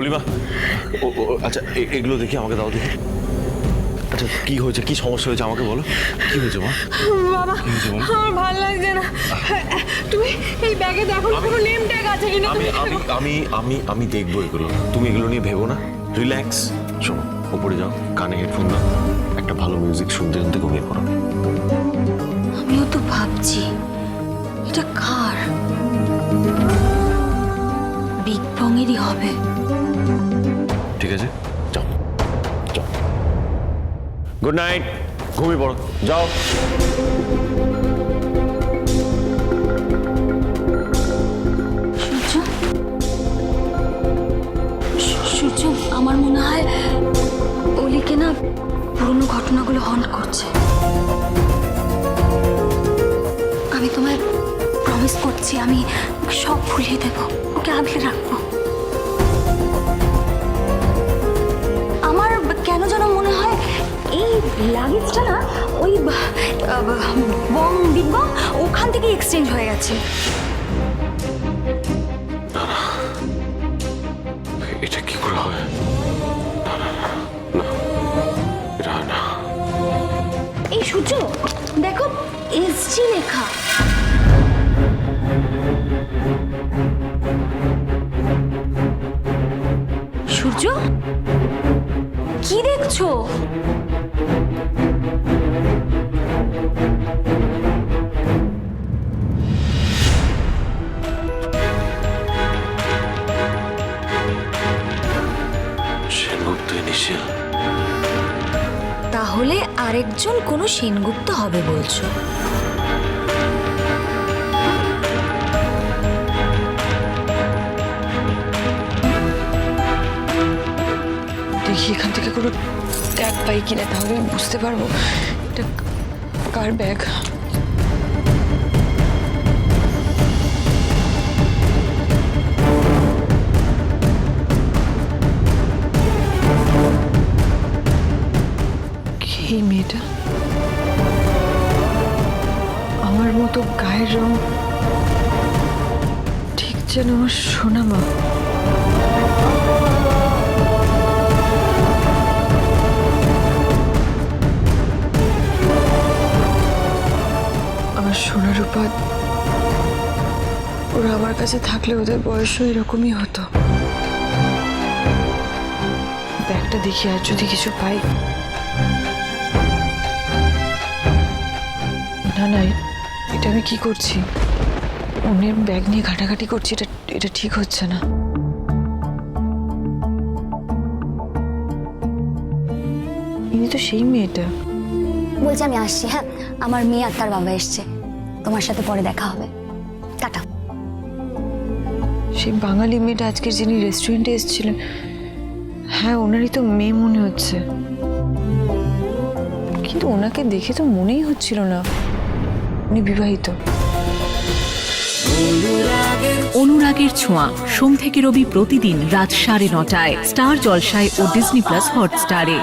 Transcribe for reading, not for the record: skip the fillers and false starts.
অলিমা, আচ্ছা এগুলো দেখি আমাকে দাও দেখি। আচ্ছা কি হয়েছে, কি সমস্যা হয়েছে আমাকে বলো, কি হয়েছে মা? বাবা আমার ভালো লাগছে না। তুমি এই ব্যাগে দেখো কোনো নেম ট্যাগ আছে কিনা। আমি দেখবো এগুলো, তুমি এগুলো নিয়ে ভেবো না, রিল্যাক্স। শোনো, ওপরে যাও, কানে হেডফোন দাও, একটা ভালো মিউজিক শুনতে শুনতে ঘুমিয়ে পড়ো। আমিও তো ভাবছি এটা কার, বিগ বংয়েরই হবে। ঠিক আছে, যাও যাও, গুড নাইট, ঘুমিয়ে পড়ো, যাও। সূর্য, আমার মনে হয় অলিকে না পুরনো ঘটনাগুলো হন্ট করছে। আমি তোমায় প্রমিস করছি আমি সব ভুলিয়ে দেব, ওকে আগলে রাখবো। আমার কেন যেন মনে হয় এই লাগেজটা না ওই বিগ বং ওখান থেকে এক্সচেঞ্জ হয়ে গেছে। এটা কি করে হয়? এটা হয় না। এই সূর্য দেখো, এসজি লেখা। সূর্য কি দেখছো? সেনগুপ্ত ইনিশিয়াল। তাহলে আরেকজন কোনো সেনগুপ্ত হবে বলছো? দেখি এখান থেকে কোনো ট্যাগ পাই কিনা, তাহলে আমি বুঝতে পারবো এটা কার ব্যাগ। কি মেয়েটা? আমার মতো গায়ের রং, ঠিক যেন আমার সোনা মা। আমার সোনার রূপা, ওরা আমার কাছে থাকলে ওদের বয়সও এরকমই হতো। ব্যাগটা দেখি আর যদি কিছু পাই। না না, এটা আমি কি করছি? অন্যের ব্যাগ নিয়ে ঘাটাঘাটি করছি, এটা ঠিক হচ্ছে না। ইনি তো সেই মেয়েটা। বলছি আমি আসছি, হ্যাঁ আমার মেয়ে আর তার বাবা এসছে, তোমার সাথে পরে দেখা হবে, টাটা। সেই বাঙালি মেয়েটা আজকের যিনি রেস্টুরেন্টে এসেছিলেন, হ্যাঁ ওনারই তো মেয়ে মনে হচ্ছে, কিন্তু ওনাকে দেখে তো মনেই হচ্ছিল না উনি বিবাহিত। অনুরাগের ছোঁয়া, সোম থেকে রবি প্রতিদিন রাত 9:30টায় স্টার জলসায় ও ডিজনি প্লাস হটস্টারে।